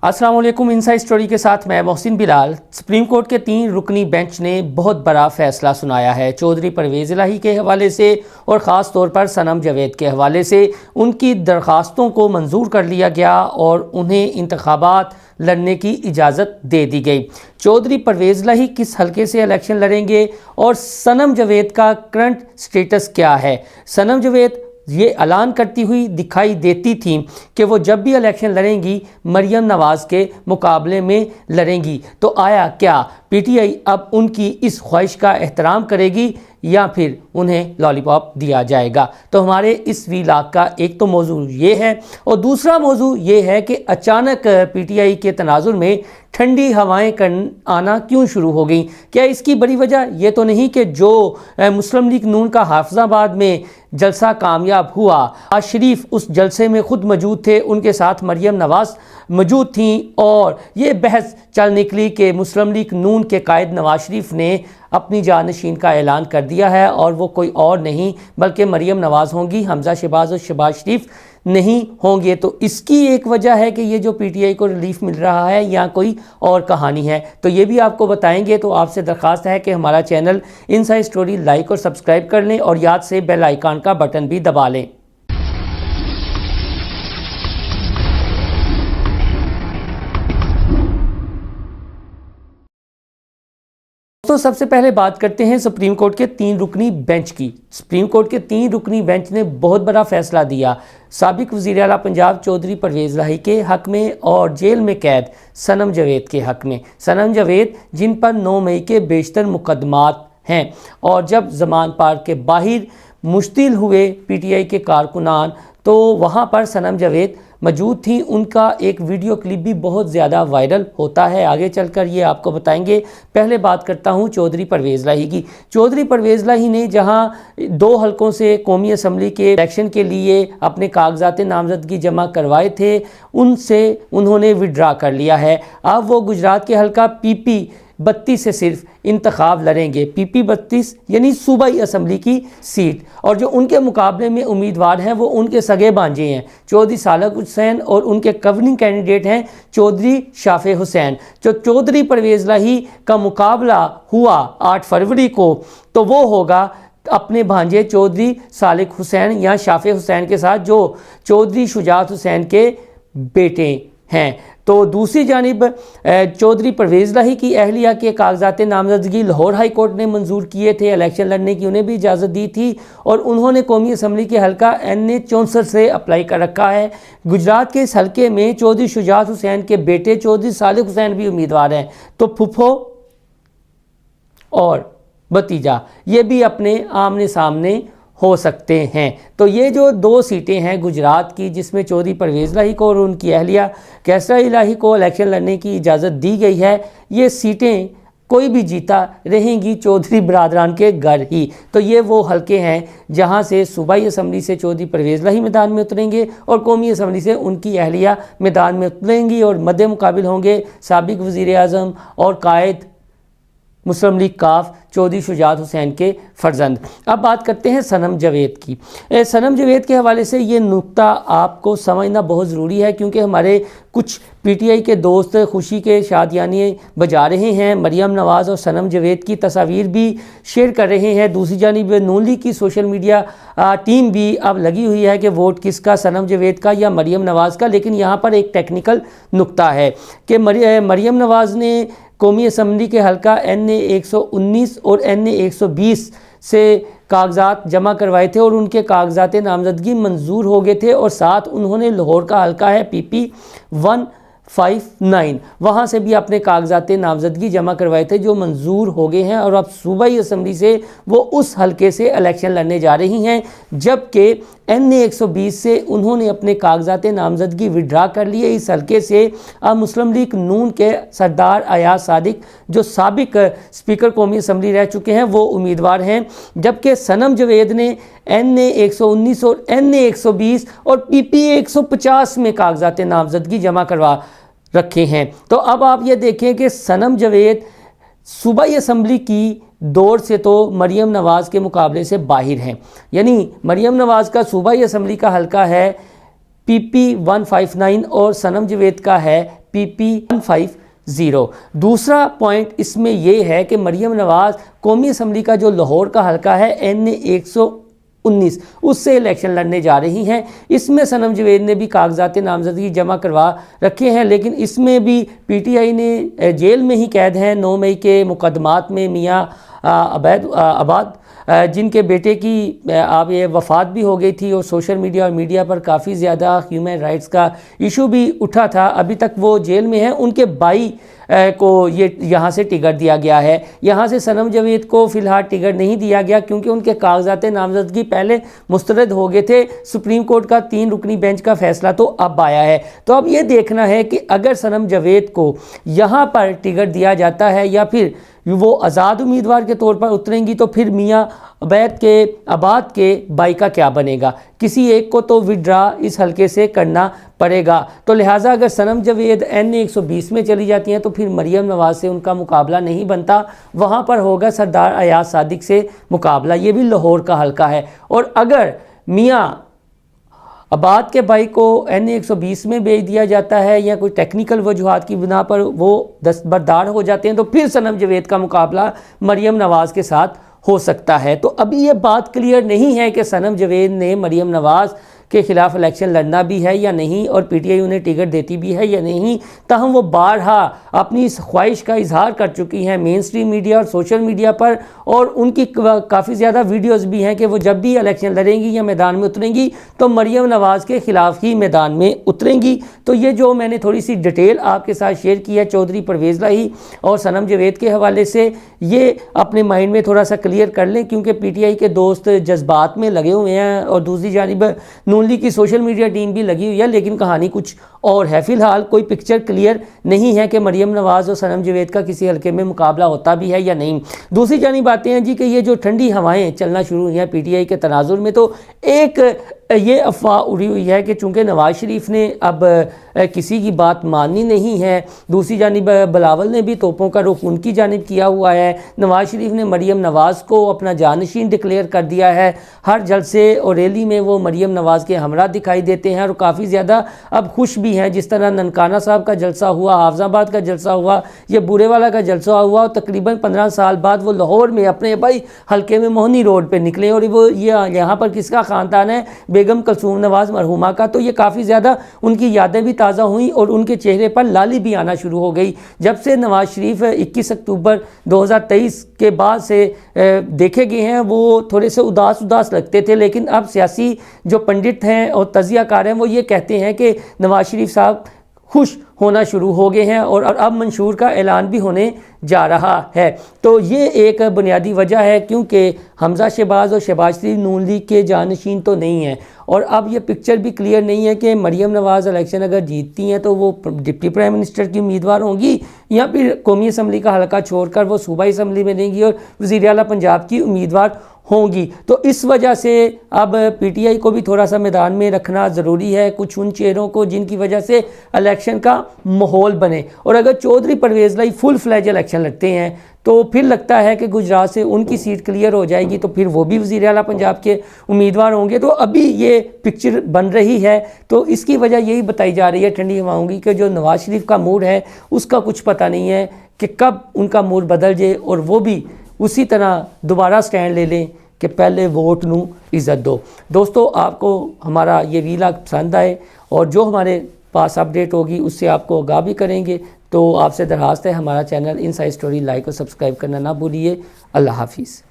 अस्सलाम वालेकुम। Inside story के साथ मैं मोहसिन बिलाल। सुप्रीम कोर्ट के 3 रुकनी बेंच ने बहुत बड़ा फैसला सुनाया है। चौधरी परवेज़ इलाही के हवाले से और ख़ास तौर पर सनम जावेद के हवाले से उनकी दरख्वास्तों को मंजूर कर लिया गया और उन्हें इंतखाबात लड़ने की इजाज़त दे दी गई। चौधरी परवेज़ इलाही किस हल्के से इलेक्शन लड़ेंगे और सनम जावेद का करंट स्टेटस क्या है? सनम जावेद ये ऐलान करती हुई दिखाई देती थी कि वो जब भी इलेक्शन लड़ेंगी मरियम नवाज़ के मुकाबले में लड़ेंगी। तो आया क्या पीटीआई अब उनकी इस ख्वाहिश का एहतराम करेगी या फिर उन्हें लॉलीपॉप दिया जाएगा? तो हमारे इस व्लॉग का एक तो मौजू ये है और दूसरा मौजू ये है कि अचानक पीटीआई के तनाजुर में ठंडी हवाएं आना क्यों शुरू हो गई। क्या इसकी बड़ी वजह ये तो नहीं कि जो मुस्लिम लीग नून का हाफिजाबाद में जलसा कामयाब हुआ, आज शरीफ उस जलसे में ख़ुद मौजूद थे, उनके साथ मरियम नवाज़ मौजूद थी और ये बहस चल निकली कि मुस्लिम लीग नून के कायद नवाज शरीफ ने अपनी जानशीन का ऐलान कर दिया है और वो कोई और नहीं बल्कि मरियम नवाज़ होंगी, हमजा शहबाज और शहबाज शरीफ नहीं होंगे। तो इसकी एक वजह है कि ये जो पीटीआई को रिलीफ मिल रहा है या कोई और कहानी है, तो ये भी आपको बताएंगे। तो आपसे दरख्वास्त है कि हमारा चैनल इनसाइड स्टोरी लाइक और सब्सक्राइब कर लें और याद से बेल आइकन का बटन भी दबा लें। तो सबसे पहले बात करते हैं सुप्रीम कोर्ट के 3 रुकनी बेंच की। सुप्रीम कोर्ट के 3 रुकनी बेंच ने बहुत बड़ा फैसला दिया साबिक वज़ीर आला पंजाब चौधरी परवेज़ इलाही के हक़ में और जेल में कैद सनम जावेद के हक़ में। सनम जावेद जिन पर 9 मई के बेशतर मुकदमात हैं और जब ज़मान पार्क के बाहर मुश्तिल हुए पीटीआई के कारकुनान तो वहाँ पर सनम जावेद मौजूद थी। उनका एक वीडियो क्लिप भी बहुत ज़्यादा वायरल होता है, आगे चलकर ये आपको बताएंगे। पहले बात करता हूँ चौधरी परवेज़ इलाही की। चौधरी परवेज़ इलाही ने जहाँ 2 हलकों से कौमी असम्बली के इलेक्शन के लिए अपने कागजात नामजदगी जमा करवाए थे, उनसे उन्होंने विड्रा कर लिया है। अब वो गुजरात के हलका PP 32 से सिर्फ इंतखाब लड़ेंगे। PP 32 यानी सूबाई असम्बली की सीट, और जो उनके मुकाबले में उम्मीदवार हैं वो उनके सगे भांजे हैं चौधरी सालक हुसैन और उनके गवर्निंग कैंडिडेट हैं चौधरी शाफे हुसैन। जो चौधरी परवेज़ इलाही का मुकाबला हुआ 8 फरवरी को, तो वो होगा अपने भांजे चौधरी सालिक हुसैन या शाफे हुसैन के साथ, जो चौधरी शुजात हुसैन के बेटे हैं। तो दूसरी जानिब चौधरी परवेज़ इलाही की अहलिया के कागजात नामजदगी लाहौर हाई कोर्ट ने मंजूर किए थे, इलेक्शन लड़ने की उन्हें भी इजाज़त दी थी और उन्होंने कौमी असम्बली के हलका NA 64 से अप्लाई कर रखा है। गुजरात के इस हलके में चौधरी शुजात हुसैन के बेटे चौधरी सालिक हुसैन भी उम्मीदवार हैं। तो फुफो और भतीजा ये भी अपने आमने सामने हो सकते हैं। तो ये जो 2 सीटें हैं गुजरात की, जिसमें चौधरी परवेज़ इलाही को और उनकी अहलिया कैसरा इलाही को इलेक्शन लड़ने की इजाज़त दी गई है, ये सीटें कोई भी जीता रहेंगी चौधरी बरादरान के घर ही। तो ये वो हलके हैं जहां से सूबाई असम्बली से चौधरी परवेज़ इलाही मैदान में उतरेंगे और कौमी असम्बली से उनकी अहलिया मैदान में उतरेंगी और मद्दे मुकाबिल होंगे साबिक वज़ीर आज़म और कायद मुस्लिम लीग काफ चौधरी शुजात हुसैन के फर्जंद। अब बात करते हैं सनम जावेद की। सनम जावेद के हवाले से ये नुक्ता आपको समझना बहुत ज़रूरी है, क्योंकि हमारे कुछ पीटीआई के दोस्त खुशी के शादियाने बजा रहे हैं, मरियम नवाज़ और सनम जावेद की तस्वीर भी शेयर कर रहे हैं। दूसरी जानिब नून लीग की सोशल मीडिया टीम भी अब लगी हुई है कि वोट किसका, सनम जावेद का या मरियम नवाज़ का। लेकिन यहाँ पर एक टेक्निकल नुक्ता है कि मरियम नवाज़ ने कौमी असम्बली के हलका NA 119 और NA 120 से कागजात जमा करवाए थे और उनके कागजात नामजदगी मंजूर हो गए थे और साथ उन्होंने लाहौर का हलका है PP 159, वहाँ से भी अपने कागजात नामजदगी जमा करवाए थे जो मंजूर हो गए हैं और अब सूबाई असम्बली से वो उस हलके से इलेक्शन लड़ने जा रही हैं। जबकि NA 120 से उन्होंने अपने कागजात नामजदगी विड्रा कर लिए। इस हलके से अब मुस्लिम लीग नून के सरदार अयाज सादिक जो साबिक स्पीकर कौमी असम्बली रह चुके हैं वो उम्मीदवार हैं, जबकि सनम जावेद ने NA 119 और NA 120 और PP 150 में कागजात नामजदगी जमा करवा रखे हैं। तो अब आप ये देखें कि सनम जावेद सूबाई असम्बली की दौर से तो मरियम नवाज़ के मुकाबले से बाहर हैं, यानी मरियम नवाज़ का सूबाई असम्बली का हलका है PP 159 और सनम जावेद का है PP150। दूसरा पॉइंट इसमें ये है कि मरियम नवाज़ कौमी असम्बली का जो लाहौर का हलका है NA 119 उससे इलेक्शन लड़ने जा रही हैं। इसमें सनम जवेद ने भी कागजात नामजदगी जमा करवा रखे हैं, लेकिन इसमें भी PTI ने जेल में ही कैद हैं 9 मई के मुकदमात में मियाँ आबाद जिनके बेटे की आप ये वफ़ात भी हो गई थी और सोशल मीडिया और मीडिया पर काफ़ी ज़्यादा ह्यूमन राइट्स का इशू भी उठा था। अभी तक वो जेल में हैं। उनके भाई को ये यहाँ से टिकट दिया गया है। यहाँ से सनम जवेद को फ़िलहाल टिकट नहीं दिया गया क्योंकि उनके कागजात नामजदगी पहले मुस्तरद हो गए थे। सुप्रीम कोर्ट का 3 रुकनी बेंच का फ़ैसला तो अब आया है। तो अब ये देखना है कि अगर सनम जवेद को यहाँ पर टिकट दिया जाता है या फिर वो आज़ाद उम्मीदवार के तौर पर उतरेंगी तो फिर मियाँ आबाद के भाई का क्या बनेगा। किसी एक को तो विड्रा इस हलके से करना पड़ेगा। तो लिहाजा अगर सनम जवेद NA 120 में चली जाती हैं तो फिर मरियम नवाज़ से उनका मुकाबला नहीं बनता। वहाँ पर होगा सरदार अयाज सादिक से मुकाबला। ये भी लाहौर का हलका है। और अगर मियाँ आबाद के भाई को NA 120 में भेज दिया जाता है या कोई टेक्निकल वजूहात की बिना पर वो दस्तबरदार हो जाते हैं तो फिर सनम जवेद का मुकाबला मरियम नवाज़ के साथ हो सकता है। तो अभी ये बात क्लियर नहीं है कि सनम जवेद ने मरियम नवाज़ के ख़िलाफ़ इलेक्शन लड़ना भी है या नहीं और PTI उन्हें टिकट देती भी है या नहीं। ताहम वो बारहा अपनी इस ख्वाहिश का इजहार कर चुकी हैं मेन स्ट्रीम मीडिया और सोशल मीडिया पर, और उनकी काफ़ी ज़्यादा वीडियोज़ भी हैं कि वो जब भी इलेक्शन लड़ेंगी या मैदान में उतरेंगी तो मरियम नवाज़ के ख़िलाफ़ ही मैदान में उतरेंगी। तो ये जो मैंने थोड़ी सी डिटेल आपके साथ शेयर की है चौधरी परवेज़ लाही और सनम जवेद के हवाले से, ये अपने माइंड में थोड़ा सा क्लियर कर लें क्योंकि PTI के दोस्त जज्बात में लगे हुए हैं और दूसरी जानिब नून लीग की सोशल मीडिया टीम भी लगी हुई है, लेकिन कहानी कुछ और है। फिलहाल कोई पिक्चर क्लियर नहीं है कि मरियम नवाज़ और सनम जवेद का किसी हलके में मुकाबला होता भी है या नहीं। दूसरी जानिब बातें हैं जी कि ये जो ठंडी हवाएं चलना शुरू हुई हैं PTI के तनाजुर में, तो एक ये अफवाह उड़ी हुई है कि चूँकि नवाज़ शरीफ ने अब किसी की बात माननी नहीं है, दूसरी जानिब बिलावल ने भी तोपों का रुख उनकी जानिब किया हुआ है। नवाज़ शरीफ ने मरियम नवाज़ को अपना जानशीन डिक्लेयर कर दिया है। हर जलसे और रैली में वो मरियम नवाज़ के हमरा दिखाई देते हैं और काफ़ी ज़्यादा अब खुश भी हैं। जिस तरह ननकाना साहब का जलसा हुआ, हाफजाबाद का जलसा हुआ, ये बुरेवाला का जलसा हुआ और तकरीबन 15 साल बाद वो लाहौर में अपने भाई हल्के में मोहनी रोड पर निकले और वो ये यहाँ पर किसका ख़ानदान है, बेगम कलसूम नवाज़ मरहुमा का। तो ये काफ़ी ज़्यादा उनकी यादें भी ताज़ा हुई और उनके चेहरे पर लाली भी आना शुरू हो गई। जब से नवाज़ शरीफ 21 अक्टूबर 2023 के बाद से देखे गए हैं वो थोड़े से उदास लगते थे, लेकिन अब सियासी जो पंडित हैं और तजियाकार हैं वो ये कहते हैं कि नवाज़ शरीफ साहब खुश होना शुरू हो गए हैं और अब मंशूर का ऐलान भी होने जा रहा है। तो ये एक बुनियादी वजह है क्योंकि हमजा शहबाज और शहबाज शरीफ नून लीग के जानशीन तो नहीं हैं और अब ये पिक्चर भी क्लियर नहीं है कि मरियम नवाज़ इलेक्शन अगर जीतती हैं तो वो डिप्टी प्राइम मिनिस्टर की उम्मीदवार होंगी या फिर कौमी असम्बली का हलका छोड़कर वो सूबाई असम्बली में रहेंगी और वज़ीर आला पंजाब की उम्मीदवार होंगी। तो इस वजह से अब PTI को भी थोड़ा सा मैदान में रखना ज़रूरी है, कुछ उन चेहरों को जिनकी वजह से इलेक्शन का माहौल बने। और अगर चौधरी परवेज़ लाई फुल फ्लैज इलेक्शन लड़ते हैं तो फिर लगता है कि गुजरात से उनकी सीट क्लियर हो जाएगी तो फिर वो भी वज़ीर आला पंजाब के उम्मीदवार होंगे। तो अभी ये पिक्चर बन रही है, तो इसकी वजह यही बताई जा रही है ठंडी हवाओं की कि जो नवाज़ शरीफ का मूड है उसका कुछ पता नहीं है कि कब उनका मूड बदल जाए और वो भी उसी तरह दोबारा स्टैंड ले लें कि पहले वोट नू इज़्ज़त दो। दोस्तों, आपको हमारा ये वीलॉग पसंद आए और जो हमारे पास अपडेट होगी उससे आपको आगाह भी करेंगे। तो आपसे दरख्वास्त है हमारा चैनल इनसाइड स्टोरी लाइक और सब्सक्राइब करना ना भूलिए। अल्लाह हाफिज़।